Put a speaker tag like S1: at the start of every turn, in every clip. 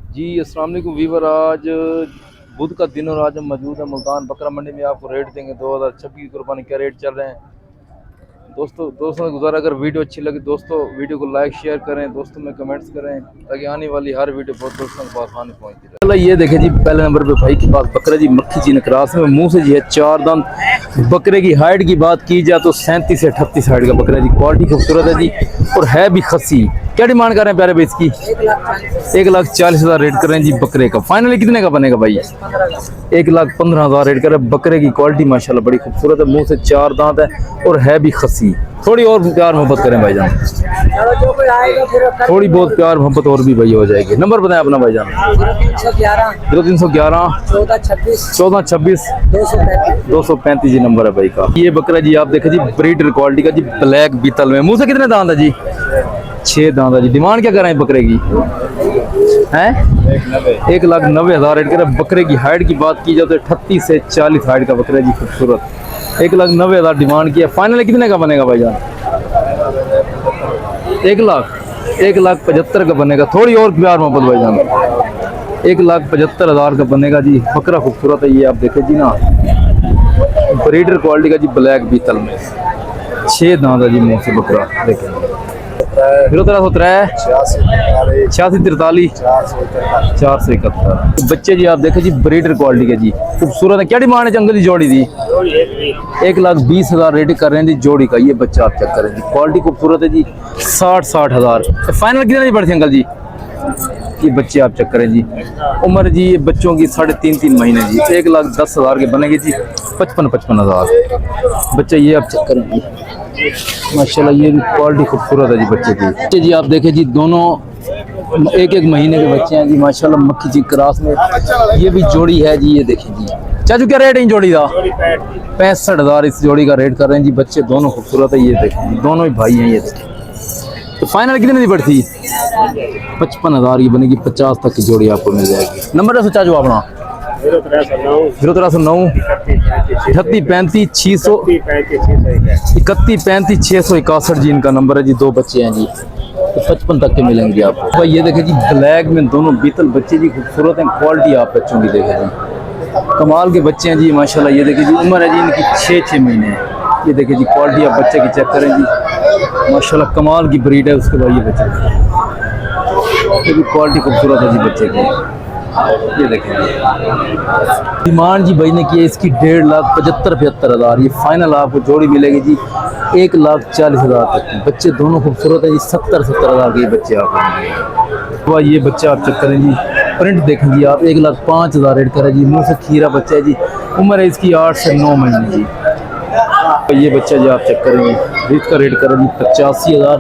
S1: जी अस्सलाम वालेकुम वीवर। आज बुध का दिन और आज हम मौजूद हैं मुल्तान बकरा मंडी में। आपको रेट देंगे 2026 की कुर्बानी क्या रेट चल रहे हैं दोस्तों से गुजारा, अगर वीडियो अच्छी लगी दोस्तों वीडियो को लाइक शेयर करें, दोस्तों में कमेंट्स करें ताकि आने वाली हर वीडियो बहुत दोस्तों के पास आने पहुँचती है। चलो ये देखें जी, पहले नंबर पे भाई के पास बकरा जी मक्खी जी नकरास में मुंह से जी है चार दांत। बकरे की हाइट की बात की जाए तो 37 से 38 हाइट का बकरा जी, क्वालिटी खूबसूरत है जी और है भी खस्सी। क्या डिमांड कर रहे हैं प्यारे भाई इसकी? 1,40,000 रेट कर रहे हैं जी बकरे का। फाइनली कितने का बनेगा भाई? 1,15,000 रेट कर रहे हैं। बकरे की क्वालिटी माशाल्लाह बड़ी खूबसूरत है, मुंह से चार दांत है और है भी खस्सी। थोड़ी और प्यार मोहब्बत करें भाईजान, थोड़ी बहुत प्यार मोहब्बत और भी भाई हो जाएगी। नंबर बताएं अपना भाईजान। 0311 1426 235 जी नंबर है भाई का। ये बकरा जी आप देखें जी ब्रीडर क्वालिटी का जी, ब्लैक बीतल में। मुंह से कितने दांत है जी? 6 दांत है जी। डिमांड क्या कर रहे हैं बकरे की? हैं 1,90,000 रेट कर। बकरे की हाइट की बात की जाए तो 38 से 40 हाइट का बकरा जी, खूबसूरत। 1,90,000 डिमांड की है। फाइनली कितने का बनेगा भाईजान? 1,75,000 का बनेगा। थोड़ी और प्यार मोहब्बत भाईजान। 1,75,000 का बनेगा जी। बकरा खूबसूरत है ये आप देखें जी ना, ब्रीडर क्वालिटी का जी, ब्लैक बीतल में। 6 दांत है जी मुंह से बकरा देखें। 1303 86 43 471 बच्चे जी आप देखें जी ब्रीडर क्वालिटी के जी, खूबसूरत है। क्या डिमांड है जंगली जोड़ी दी? 1,20,000 रेट कर रहे हैं जी जोड़ी का। ये बच्चा आप चेक करें जी, क्वालिटी खूबसूरत है जी। 60,000 फाइनल कितने की पड़ती है अंकल जी? ये बच्चे आप चेक करें जी। उम्र जी ये बच्चों की 3.5 महीने जी। 1,10,000 के बनेंगे जी। 55,000 बच्चे ये आप चेक करें जी माशाल्लाह। ये भी क्वालिटी खूबसूरत है जी बच्चे की। बच्चे जी आप देखें जी दोनों 1-1 महीने के बच्चे हैं जी माशाल्लाह, मक्खी जी क्रास में। ये भी जोड़ी है जी, ये देखें जी। चाचू क्या रेट है इन जोड़ी का? 65,000 इस जोड़ी का रेट कर रहे हैं जी। बच्चे दोनों खूबसूरत है, ये देखें जी, दोनों ही भाई हैं ये देखें। तो फाइनल कितने की पड़ती? 55,000 की बनेगी। 50 तक की जोड़ी आपको मिल जाएगी। नंबर है चाचू अपना 0309 38 35 600 31 35 661 जी इनका नंबर है जी। 2 बच्चे हैं जी, तो 55 तक के मिलेंगे आपको भाई। ये देखें जी ब्लैक में दोनों बीतल बच्चे जी, खूबसूरत हैं। क्वालिटी आप बच्चों की देखें जी, कमाल के बच्चे हैं जी माशाल्लाह। ये देखें जी उम्र है जी इनकी 6 महीने है। ये देखें जी क्वालिटी आप बच्चे की चेक करें जी माशाल्लाह, कमाल की ब्रीड है। उसके बाद ये बच्चे, ये भी क्वालिटी खूबसूरत है जी बच्चे की। ये देखें डिमांड जी भाई ने की है इसकी 1,75,000 ये फाइनल आपको जोड़ी मिलेगी जी 1,40,000 तक की। बच्चे दोनों खूबसूरत है जी। 70,000 के बच्चे आप तो ये बच्चे आप चेक करें जी, प्रिंट देखें जी आप। 1,05,000 रेट करें जी। मुंह से खीरा बच्चा है जी। उम्र है इसकी 8 से 9 महीने जी। तो ये बच्चा जी आप चेक करेंगे, इसका रेट करें जी 85,000।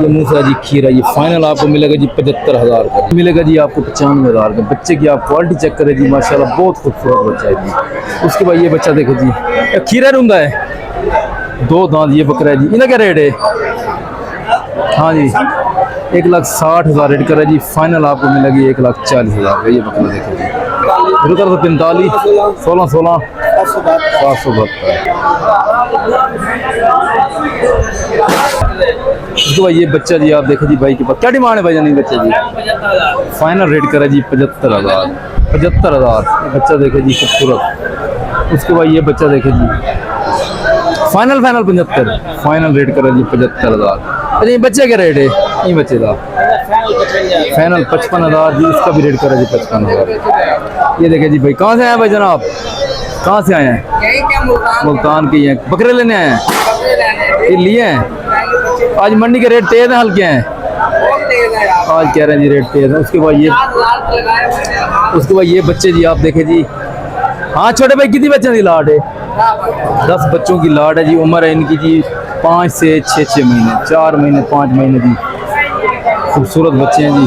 S1: ये मुँह से जी खीरा। ये फाइनल आपको मिलेगा जी 75,000 का मिलेगा जी आपको। 95,000 का बच्चे की आप क्वालिटी चेक करें जी माशाल्लाह, बहुत खूबसूरत बच्चा है जी। उसके बाद ये बच्चा देखो जी, खीरा रूंदा है, 2 दांत ये बकरा है जी। इनका क्या रेट है? हाँ जी 1,60,000 रेट करें जी। फाइनल आपको मिलेगी 1,40,000 का। ये बकरा देखो जी 45 16 16 772। तो भाई ये बच्चा जी आप देखो जी भाई के पास क्या डिमांड है भाई जानी बच्चे जी? फाइनल रेट करा जी 75,000 75,000। बच्चा देखे जी खूबसूरत। उसके बाद ये बच्चा देखे जी फाइनल 75 फाइनल रेट करा जी 75,000। अच्छा ये बच्चे क्या रेट है? ये बच्चे का फाइनल 55,000 जी। इसका भी रेट करा जी 55,000। ये देखे जी भाई कहाँ से आए भाई जनाब? कहाँ से आए हैं? मुल्तान के हैं। बकरे लेने आए हैं? ये लिए हैं। आज मंडी के रेट तेज हैं हल्के हैं? आज कह रहे हैं जी रेट तेज है। उसके बाद ये बच्चे जी आप देखे जी। हाँ छोटे भाई कितनी बच्चों की लाट है? 10 बच्चों की लाट है जी। उम्र है इनकी जी 5 से 6 महीने, 4 महीने 5 महीने जी। खूबसूरत बच्चे हैं जी।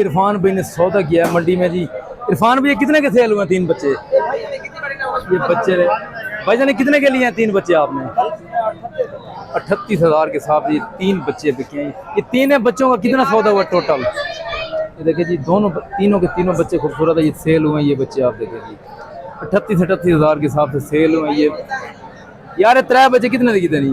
S1: इरफान भाई ने सौदा किया है मंडी में जी। इरफान भाई कितने के सेल हुए? 3 बच्चे ये बच्चे भाई जान कितने के लिए हैं 3 बच्चे आपने? 38,000 के साथ ये 3 बच्चे बिके हैं। ये 3 बच्चों का कितना सौदा हुआ टोटल? ये देखिए जी तीनों के तीनों बच्चे खूबसूरत है। ये सेल हुए हैं ये बच्चे आप देखें जी 38,000 के हिसाब से सेल हुए हैं ये। यार 3 बच्चे कितने की देनी?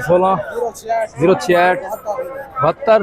S1: 16 066 72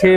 S1: 6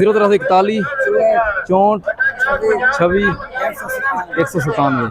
S1: 041 64 26 197.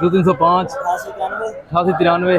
S1: 0305 8893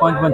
S1: 5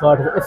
S1: 60.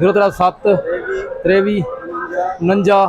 S1: 037 53 49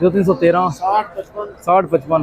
S1: 0313 60 55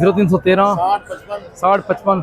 S1: 0313 60 55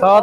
S1: 7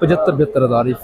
S1: 75,000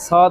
S1: 7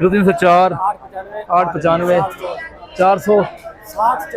S1: 0304 895 400 60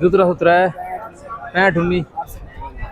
S1: 0317 65 19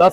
S1: 10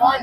S1: 5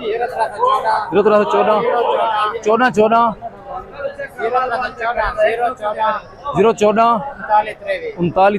S1: 014 14 014 39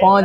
S1: 5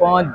S1: 5